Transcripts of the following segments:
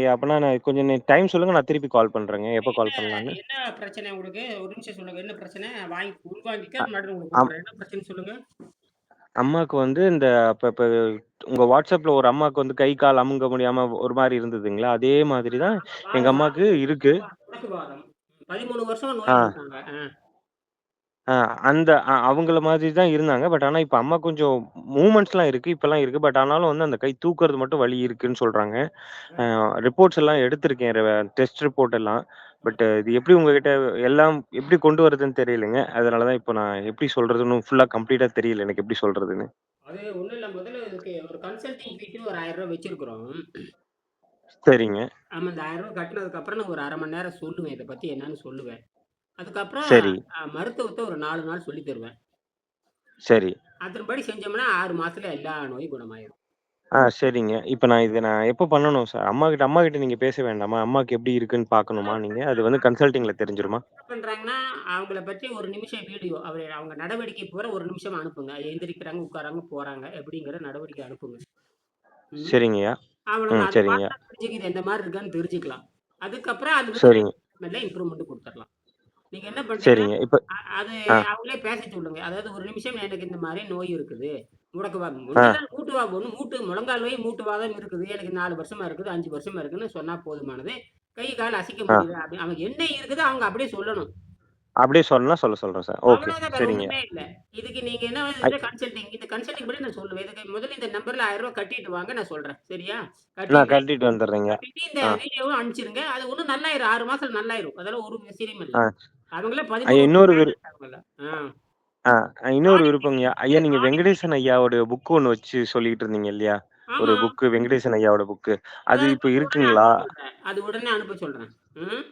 அப்பன்னா நான் கொஞ்சம் டைம் சொல்லுங்க. நான் திருப்பி கால் பண்றேங்க. எப்ப என்ன கால் பண்ணலான்னு? என்ன பிரச்சனை உங்களுக்கு? ஒரு நிமிஷம் சொல்லுங்க. என்ன பிரச்சனை? உள்வாங்கிக்க அ முன்னாடி உங்களுக்கு அம் கூப்பிடுறேன். என்ன பிரச்சனைன்னு சொல்லுங்க? அம்மாக்கு வந்து இந்த அப்ப இப்ப உங்க WhatsAppல ஒரு அம்மாக்கு வந்து கை, கால் அமுங்க முடியாம ஒரு மாரி இருந்ததுங்களா? அதே மாதிரி தான் எங்க அம்மாக்கு இருக்கு. முடக்குவாதம். 13 வருஷமா ஆ. நோயில இருக்காங்க. ஆ அந்த அவங்கள மாதிரி தான் இருந்தாங்க. பட் ஆனா இப்ப அம்மா கொஞ்சம் மூவ்மெண்ட்ஸ்லாம் இருக்கு. இப்பலாம் இருக்கு. பட் ஆனாலும் வந்து அந்த கை தூக்குறது மட்டும் வலி இருக்குன்னு சொல்றாங்க. அ ரிப்போர்ட்ஸ் எல்லாம் எடுத்திருக்கேன். டெஸ்ட் ரிப்போர்ட் எல்லாம். பட் இது எப்படி உங்ககிட்ட எல்லாம் எப்படி கொண்டு வரதுன்னு தெரியலங்க. அதனால தான் இப்போ நான் எப்படி சொல்றதுன்னு ஃபுல்லா கம்ப்ளீட்டா தெரியல எனக்கு எப்படி சொல்றதுன்னு. அது ஒண்ணும் இல்ல. முதல்ல இதுக்கு ஒரு கன்சல்டிங் ஃபீஸ்ன்னு ஒரு ரூ. 1000 வச்சிருக்கிறோம். சரிங்க. ஆமா. இந்த ரூ. 1000 கட்டுனதுக்கு அப்புறம் நான் ஒரு 1/2 மணி நேரம் சொல்லுவேன். இத பத்தி என்னன்னு சொல்லுவேன். அதுக்கப்புறம் சரி, மருத்துவத்த ஒரு 4 நாள் சொல்லி தருவேன். சரி. அதன்படி செஞ்சோம்னா 6 மாசத்துல எல்லா நோயும் குணமாயிரும். சரிங்க. இப்ப நான் எப்ப பண்ணணும் சார்? அம்மாகிட்ட நீங்க பேச வேண்டாமா? அம்மாக்கு எப்படி இருக்குன்னு பார்க்கணுமா நீங்க? அது வந்து கன்சல்டிங்ல தெரிஞ்சிருமா? என்ன பண்றாங்கன்னா, அவங்கள பத்தி ஒரு நிமிஷம் வீடியோ அவங்க நடவடிக்கை பூரா ஒரு நிமிஷம் அனுப்புங்க. எந்திரிக்கிறாங்க, உட்கார்றாங்க, போறாங்க எப்படிங்கிற நடவடிக்கை அனுப்புங்க. ம். சரிங்கய்யா. அவ்வளவுதான். அத சரிங்க. பார்த்தா தெரிஞ்சுக்குது எந்த மாரி இருக்கான்னு தெரிஞ்சுக்கலாம். அதுக்கப்புறம் அதுலருந்து சரிங்க, மெல்ல இம்ப்ரூவ்மெண்ட் குடுத்துரலாம். நீங்க என்ன பண்றீங்கன்னா, சரிங்க. இப்ப அது ஆ, அவங்களே பேச சொல்லுங்க. அதாவது ஒரு நிமிஷம் எனக்கு இந்த மாரி நோய் இருக்குது. முடக்குவாதம். ஆ. ஒண்ணும் இல்ல மூட்டு முழங்கால் வலி, மூட்டு வாதம் இருக்குது. எனக்கு 4 வருஷமா இருக்குது, 5 வருஷமா இருக்குன்னு சொன்னா போதுமானது. கை, கால் அசைக்க ஆ. முடியல அவங்க என்ன இருக்குதோ அவங்க அப்படியே சொல்லணும். அப்படியே சொன்னா சொல்றேன் சார். ஓகே. அவ்வளவுதான் வேற சரிங்க. ஒண்ணுமே இல்ல. இதுக்கு நீங்க என்ன ஐ கன்சல்டிங். இந்த கன்சல்டிங் படி நான் சொல்லுவேன். இதுக்கு முதல்ல இந்த நம்பர்ல ரூ. 1000 கட்டிட்டு வாங்க நான் சொல்றேன். சரியா? நான் கட்டிட்டு கழட்டிட்டு வந்துர்றேங்க. கட்டிட்டு இந்த ஆ, வீடியோவும் அனுப்பிச்சிருங்க. அது ஒண்ணும் நல்லாயிரும். 6 மாசத்துல நல்லாயிரும். அதெல்லாம் ஒரு விஷயமும் இல்ல. ஆ. அவங்களே 13 வருஷம் இன்னொரு அவங்கலாம். ஆ இன்னொரு கிரானிக் விருப்பம்யா. டிசீஸ் ஐயா நீங்க கிரானிக் வெங்கடேசன் ஐயாவோட புக் ஒண்ணு வச்சு சொல்லிட்டு இருந்தீங்க இல்லையா? ஒரு ஆமா. புக்கு வெங்கடேசன் ஐயாவோட புக்கு. அது அதான் இப்ப உடனே இருக்குங்களா? அனுப்ப சொல்றேன். அது உடனே அனுப்ப சொல்றேன். ம்.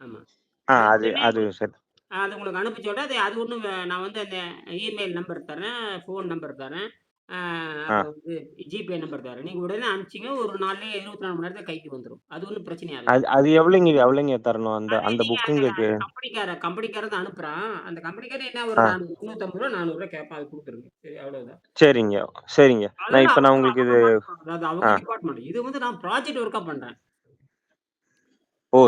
ஆமா. அது அது உடனே அது சரி. அது உங்களுக்கு அனுப்ப சொல்றேன். அது ஒண்ணும் நான் வந்து அந்த இமெயில் நம்பர் தரேன், ஃபோன் நம்பர் தரேன். ஆ. அப்புறம் வந்து ஜிபே நம்பர் தரேன். நீங்க உடனே அனுப்பிச்சீங்க ஒரு நாள்லயே 24 மணி நேரத்துல கைக்கு வந்துரும். அது ஒண்ணும் பிரச்சனை ஆகாது. அது அது எவ்வளோங்க தரணும்? அந்த அது அந்த நீங்க புக்குங்களுக்கு. அந்த கம்பெனிக்காரன் தான் அனுப்புறான். அந்த கம்பெனிக்காரன் என்ன ஒரு ஆ. 400 350 400 கேட்பான். அது குடுத்துருங்க. சரி அவ்வளவுதான். சரிங்க, சரிங்க. அதெல்லாம் நான் அவசரம் உங்களுக்கு அவங்க இது பார்த்துப்பாங்க. அதாவது அவங்க ஆ. டிபார்ட்மெண்ட். இது வந்து நான் ப்ராஜெக்ட் ஒர்க்கா பண்றேன்.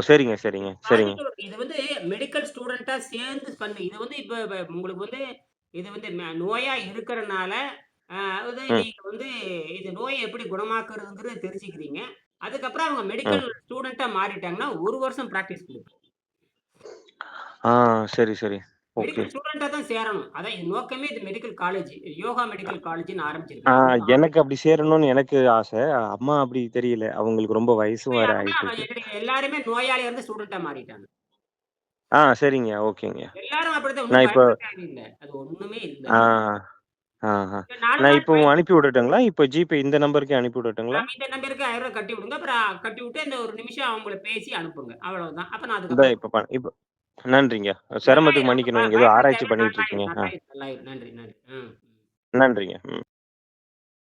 சரிங்க, சரிங்க, சரிங்க. ப்ராஜெக்ட் ஒர்க் இது வந்து மெடிக்கல் ஸ்டூடெண்ட்டா சேர்ந்து பண்ணு. இது வந்து இப்ப உங்களுக்கு வந்து இது வந்து நோயா இருக்கிறனால, அது ம், நீங்க வந்து இது நோய எப்படி குணமாக்குறதுங்கிறத தெரிஞ்சுக்கிறீங்க. அதுக்கப்புறம் அவங்க ம். மெடிக்கல் ஸ்டூடெண்ட்டா மாறிட்டாங்கன்னா, 1 வருஷம் பிராக்டிஸ் குடுப்பேன். ஆ சரி, சரி. ஓகே. மெடிக்கல் ஸ்டூடெண்ட்டா தான் சேரணும். அதான் என் நோக்கமே இது மெடிக்கல் காலேஜ். யோகா மெடிக்கல் காலேஜ்ன்னு ஆ ஆரம்பிச்சிருக்கேன். அது வந்து எனக்கு அப்படி சேரணும்னு எனக்கு ஆசை. அம்மா அப்படி தெரியல. அவங்களுக்கு ரொம்ப வயசும் வேற ஆயிட்டு இருக்கு. எல்லாருமே நோயாளியா இருந்து ஸ்டூடெண்ட்டா மாறிட்டாங்க. சரிங்க. ஓகேங்க. எல்லாரும் அப்படித்தான் ஒண்ணும் நான் இப்போ பயப்பட தேவையில்ல. அது ஒண்ணுமே இல்ல. ஆ, ஆஹ. 4 நான் நாள் இப்போ அனுப்பி விடட்டுங்களா? இப்போ ஜிபே இந்த நம்பருக்கே அனுப்பி விடட்டுங்களா? இந்த நம்பருக்கு ரூ. 1000 கட்டி விடுங்க. அப்புறம் கட்டி விட்டு அந்த ஒரு நிமிஷம் அவங்கள பேசி அனுப்புங்க. அவ்வளவுதான். அப்ப நான் இந்த அதுக்கப்புறம் இப்ப நன்றிங்க. சிரமத்துக்கு நல்லாயிரும். மன்னிக்கணும். நீங்க ஏதோ பயப்பட ஆராய்ச்சி தேவையில்ல. பண்ணிட்டு இருக்கீங்க. நல்லாயிரும். நல்லாயிரும். நல்லாயிரும். நன்றி, நன்றி. ம். நன்றிங்க. ம்.